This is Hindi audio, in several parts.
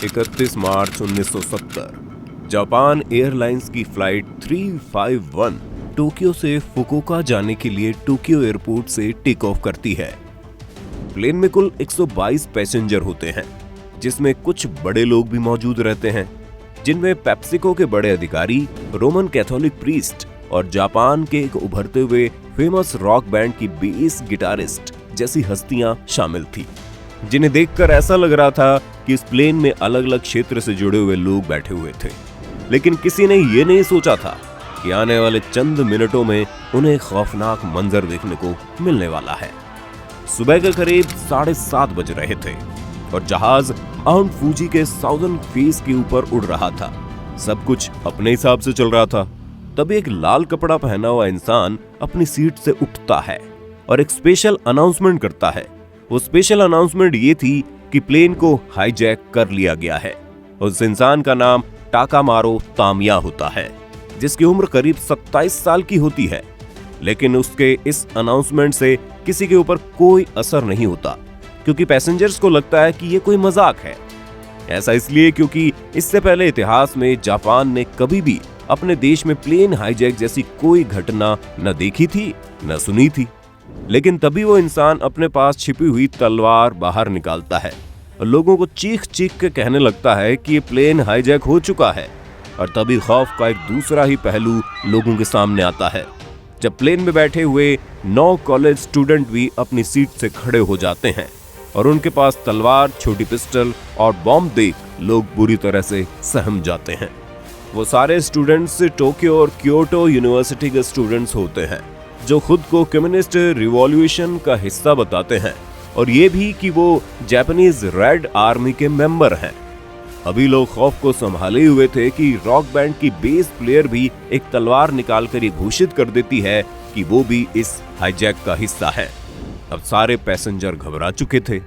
31 मार्च 1970 जापान एयरलाइंस की फ्लाइट 351 टोक्यो से फुकुओका जाने के लिए टोक्यो एयरपोर्ट से टेक ऑफ करती है। प्लेन में कुल 122 पैसेंजर होते हैं, जिसमें कुछ बड़े लोग भी मौजूद रहते हैं, जिनमें पेप्सिको के बड़े अधिकारी, रोमन कैथोलिक प्रीस्ट और जापान के एक उभरते हुए फेमस रॉक बैंड की बेस गिटारिस्ट जैसी हस्तियां शामिल थी, जिन्हें देखकर ऐसा लग रहा था कि इस प्लेन में अलग अलग क्षेत्र से जुड़े हुए लोग बैठे हुए थे। लेकिन किसी ने यह नहीं सोचा था कि आने वाले चंद मिनटों में उन्हें खौफनाक मंजर देखने को मिलने वाला है। सुबह के करीब 7:30 बज रहे थे और जहाज माउंट फूजी के साउदर्न फेस के ऊपर उड़ रहा था। सब कुछ अपने हिसाब से चल रहा था। तभी एक लाल कपड़ा पहना हुआ इंसान अपनी सीट से उठता है और एक स्पेशल अनाउंसमेंट करता है। वो स्पेशल अनाउंसमेंट ये थी कि प्लेन को हाईजैक कर लिया गया है। उस इंसान का नाम टाकामारो तामिया होता है, जिसकी उम्र करीब 27 साल की होती है। लेकिन उसके इस अनाउंसमेंट से किसी के ऊपर कोई असर नहीं होता, क्योंकि पैसेंजर्स को लगता है कि ये कोई मजाक है। ऐसा इसलिए क्योंकि इससे पहले इतिहास में जापान ने कभी भी अपने देश में प्लेन हाईजैक जैसी कोई घटना न देखी थी न सुनी थी। लेकिन तभी वो इंसान अपने पास छिपी हुई तलवार बाहर निकालता है और लोगों को चीख चीख के कहने लगता है कि ये प्लेन हाईजैक हो चुका है। और तभी खौफ का एक दूसरा ही पहलू लोगों के सामने आता है, जब प्लेन में बैठे हुए 9 कॉलेज स्टूडेंट भी अपनी सीट से खड़े हो जाते हैं और उनके पास तलवार, छोटी पिस्टल और बॉम्ब देख लोग बुरी तरह से सहम जाते हैं। वो सारे स्टूडेंट्स टोक्यो और क्योटो यूनिवर्सिटी के स्टूडेंट्स होते हैं, जो खुद को कम्युनिस्ट रिवॉल्यूशन का हिस्सा बताते हैं और ये भी कि वो जापानीज रेड आर्मी के मेंबर हैं। अभी लोग खौफ को संभाले हुए थे कि रॉक बैंड की बेस प्लेयर भी एक तलवार निकालकर ये घोषित कर देती है कि वो भी इस हाईजैक का हिस्सा है। अब सारे पैसेंजर घबरा चुके थे।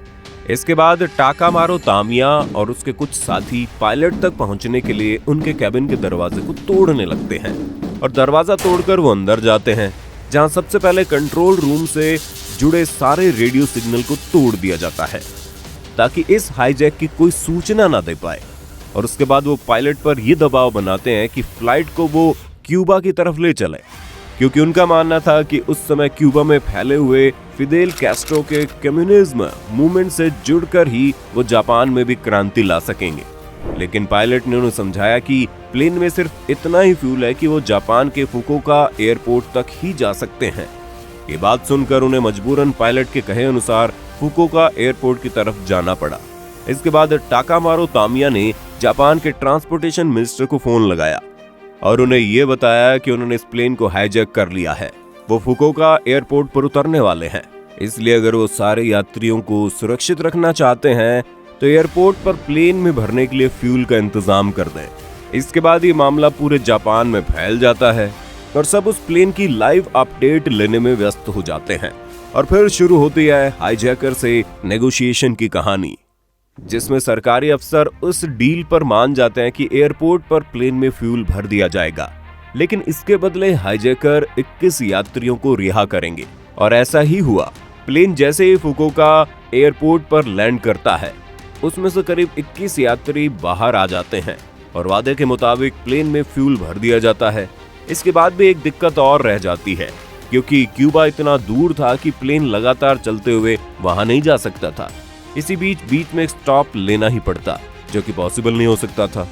इसके बाद टाकामारो तामिया और उसके कुछ साथी पायलट तक पहुंचने के लिए उनके कैबिन के दरवाजे को तोड़ने लगते हैं और दरवाजा तोड़कर वो अंदर जाते हैं, जहां सबसे पहले कंट्रोल रूम से जुड़े सारे रेडियो सिग्नल को तोड़ दिया जाता है ताकि इस हाईजैक की कोई सूचना ना दे पाए। और उसके बाद वो पायलट पर यह दबाव बनाते हैं कि फ्लाइट को वो क्यूबा की तरफ ले चले, क्योंकि उनका मानना था कि उस समय क्यूबा में फैले हुए फिदेल कैस्ट्रो के कम्युनिज्म मूवमेंट से जुड़कर ही वो जापान में भी क्रांति ला सकेंगे। लेकिन पायलट ने उन्हें समझाया कि प्लेन में सिर्फ इतना ही फ्यूल है कि वो जापान के फुकुओका एयरपोर्ट तक ही जा सकते हैं। ये बात सुनकर उन्हें मजबूरन पायलट के कहे अनुसार फुकुओका एयरपोर्ट की तरफ जाना पड़ा। इसके बाद टाकामारो तामिया ने जापान के ट्रांसपोर्टेशन मिनिस्टर को फोन लगाया और उन्हें यह बताया कि उन्होंने इस प्लेन को हाईजैक कर लिया है। वो फुकुओका एयरपोर्ट पर उतरने वाले हैं, इसलिए अगर वो सारे यात्रियों को सुरक्षित रखना चाहते हैं तो एयरपोर्ट पर प्लेन में भरने के लिए फ्यूल का इंतजाम कर दें। इसके बाद ये मामला पूरे जापान में फैल जाता है और सब उस प्लेन की लाइव अपडेट लेने में व्यस्त हो जाते हैं। और फिर शुरू होती है हाईजैकर से नेगोशिएशन की कहानी, जिसमें सरकारी अफसर उस डील पर मान जाते हैं कि एयरपोर्ट पर प्लेन में फ्यूल भर दिया जाएगा, लेकिन इसके बदले हाईजैकर 21 यात्रियों को रिहा करेंगे। और ऐसा ही हुआ। प्लेन जैसे ही फुकुओका एयरपोर्ट पर लैंड करता है, उसमें से करीब 21 यात्री बाहर आ जाते हैं और वादे के मुताबिक प्लेन में फ्यूल भर दिया जाता है। इसके बाद भी एक दिक्कत और रह जाती है, क्योंकि क्यूबा इतना दूर था कि प्लेन लगातार चलते हुए वहां नहीं जा सकता था। इसी बीच में एक स्टॉप लेना ही पड़ता, जो कि पॉसिबल नहीं हो सकता था।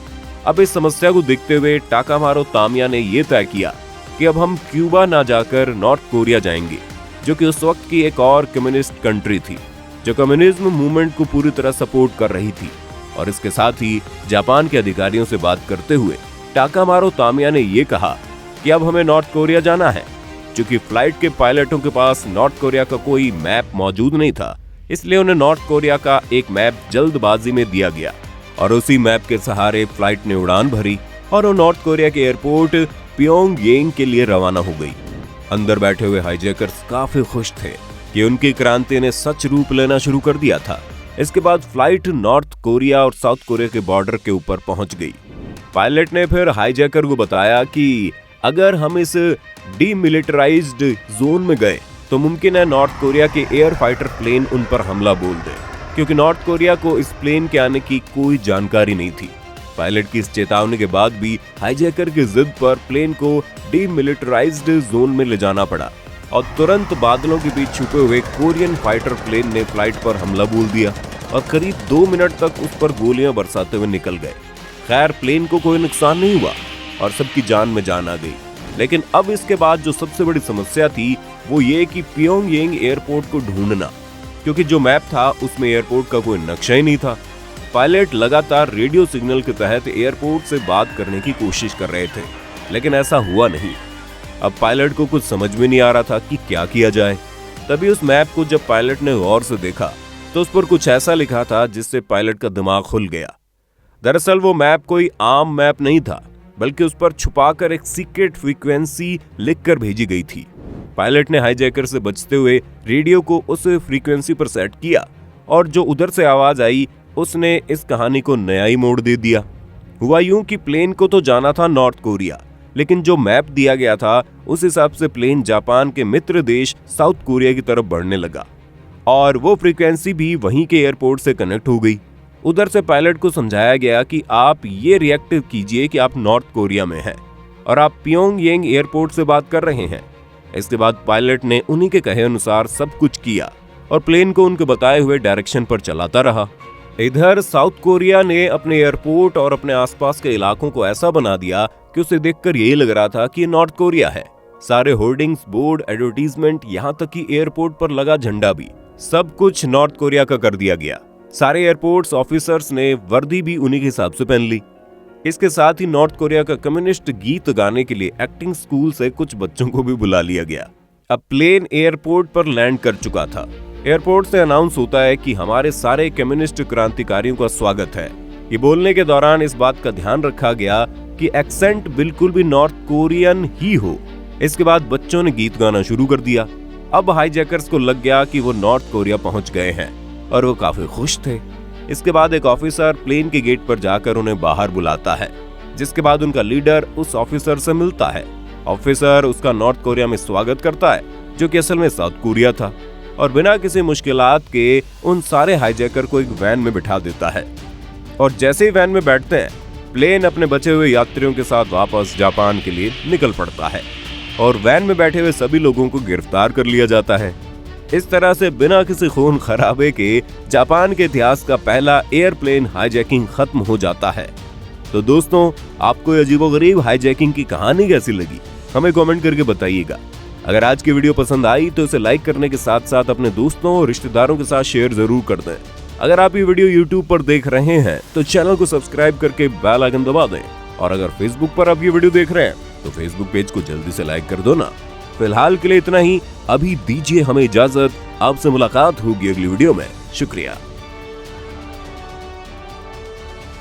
अब इस समस्या को देखते हुए टाकामारो तामिया ने यह तय किया कि अब हम क्यूबा ना जाकर नॉर्थ कोरिया जाएंगे, जो कि उस वक्त की एक और कम्युनिस्ट कंट्री थी, जो कम्युनिज्म मूवमेंट को पूरी तरह सपोर्ट कर रही थी। और इसके साथ ही जापान के अधिकारियों से बात करते हुए टाकामारो तामिया ने यह कहा कि अब हमें नॉर्थ कोरिया जाना है। चूंकि फ्लाइट के पायलटों के पास नॉर्थ कोरिया का कोई मैप मौजूद नहीं था, इसलिए उन्हें नॉर्थ कोरिया का एक मैप जल्दबाजी में दिया गया और उसी मैप के सहारे फ्लाइट ने उड़ान भरी और वो नॉर्थ कोरिया के एयरपोर्ट प्योंगयांग के लिए रवाना हो गई। अंदर बैठे हुए हाईजैकर्स काफी खुश थे कि उनकी क्रांति ने सच रूप लेना शुरू कर दिया था। इसके बाद फ्लाइट नॉर्थ कोरिया और साउथ कोरिया के बॉर्डर के ऊपर पहुंच गई। पायलट ने फिर हाईजैकर को बताया कि अगर हम इस डीमिलिटराइज्ड जोन में गए तो मुमकिन है नॉर्थ कोरिया के एयर फाइटर प्लेन उन पर हमला बोल दे। क्योंकि नॉर्थ कोरिया को इस प्लेन के आने की कोई जानकारी नहीं थी। पायलट की इस चेतावनी के बाद भी हाईजैकर की जिद पर प्लेन को डीमिलिटराइज्ड जोन में ले जाना पड़ा और तुरंत बादलों के बीच छुपे हुए कोरियन फाइटर प्लेन ने फ्लाइट पर हमला बोल दिया और करीब 2 मिनट तक उस पर गोलियां बरसाते हुए निकल गए। खैर, प्लेन को कोई नुकसान नहीं हुआ और सबकी जान में जान आ गई। लेकिन अब इसके बाद जो सबसे बड़ी समस्या थी वो ये कि पियोंगयांग एयरपोर्ट को ढूंढना, क्योंकि जो मैप था उसमें एयरपोर्ट का कोई नक्शा ही नहीं था। पायलट लगातार रेडियो सिग्नल के तहत एयरपोर्ट से बात करने की कोशिश कर रहे थे, लेकिन ऐसा हुआ नहीं। अब पायलट को कुछ समझ में नहीं आ रहा था कि क्या किया जाए। तभी उस मैप को जब पायलट ने गौर से देखा तो उस पर कुछ ऐसा लिखा था जिससे पायलट का दिमाग खुल गया। दरअसल वो मैप कोई आम मैप नहीं था, बल्कि उस पर छुपाकर एक सीक्रेट फ्रीक्वेंसी लिखकर भेजी गई थी। पायलट ने हाईजैकर से बचते हुए रेडियो को उस फ्रीक्वेंसी पर सेट किया और जो उधर से आवाज आई उसने इस कहानी को नया ही मोड़ दे दिया। हुआ यूं कि प्लेन को तो जाना था नॉर्थ कोरिया, लेकिन जो मैप दिया गया था उस हिसाब से प्लेन जापान के मित्र देश साउथ कोरिया की तरफ बढ़ने लगा और वो फ्रीक्वेंसी भी वहीं के एयरपोर्ट से कनेक्ट हो गई। उधर से पायलट को समझाया गया कि आप ये रिएक्ट कीजिए कि आप नॉर्थ कोरिया में हैं और आप पियोंगयांग एयरपोर्ट से बात कर रहे हैं। इसके बाद पायलट ने उन्हीं के कहे अनुसार सब कुछ किया और प्लेन को उनके बताए हुए डायरेक्शन पर चलाता रहा। इधर साउथ कोरिया ने अपने एयरपोर्ट और अपने आसपास के इलाकों को ऐसा बना दिया कि उसे देखकर यही लग रहा था कि ये नॉर्थ कोरिया है। सारे होर्डिंग्स, बोर्ड, एडवर्टीजमेंट, यहाँ तक कि एयरपोर्ट पर लगा झंडा भी, सब कुछ नॉर्थ कोरिया का कर दिया गया। सारे एयरपोर्ट्स ऑफिसर्स ने वर्दी भी उन्हीं के हिसाब से पहन ली। इसके साथ ही नॉर्थ कोरिया का कम्युनिस्ट गीत गाने के लिए एक्टिंग स्कूल से कुछ बच्चों को भी बुला लिया गया। अब प्लेन एयरपोर्ट पर लैंड कर चुका था। एयरपोर्ट से अनाउंस होता है कि हमारे सारे कम्युनिस्ट क्रांतिकारियों का स्वागत है। ये बोलने के दौरान इस बात का ध्यान रखा गया कि एक्सेंट बिल्कुल भी नॉर्थ कोरियन ही हो। इसके बाद बच्चों ने गीत गाना शुरू कर दिया। अब हाईजैकर्स को लग गया कि वो नॉर्थ कोरिया पहुंच गए हैं और वो काफी खुश थे। इसके बाद एक ऑफिसर प्लेन के गेट पर जाकर उन्हें बाहर बुलाता है, जिसके बाद उनका लीडर उस ऑफिसर से मिलता है। ऑफिसर उसका नॉर्थ कोरिया में स्वागत करता है, जो कि असल में साउथ कोरिया था, और बिना किसी मुश्किलात के उन सारे हाईजैकर को एक वैन में बिठा देता है। और जैसे ही वैन में बैठते हैं, प्लेन अपने बचे हुए यात्रियों के साथ वापस जापान के लिए निकल पड़ता है और वैन में बैठे हुए सभी लोगों को गिरफ्तार कर लिया जाता है। इस तरह से बिना किसी खून खराबे के जापान के इतिहास का पहला एयरप्लेन हाईजैकिंग खत्म हो जाता है। तो दोस्तों, आपको ये अजीबोगरीब हाईजैकिंग की कहानी कैसी लगी, हमें कमेंट करके बताइएगा। अगर आज की वीडियो पसंद आई तो इसे लाइक करने के साथ साथ अपने दोस्तों और रिश्तेदारों के साथ शेयर जरूर कर दें। अगर आप ये वीडियो YouTube पर देख रहे हैं तो चैनल को सब्सक्राइब करके बेल आइकन दबा दें, और अगर Facebook पर आप ये वीडियो देख रहे हैं तो Facebook पेज को जल्दी से लाइक कर दो ना। फिलहाल के लिए इतना ही, अभी दीजिए हमें इजाजत। आपसे मुलाकात होगी अगली वीडियो में। शुक्रिया।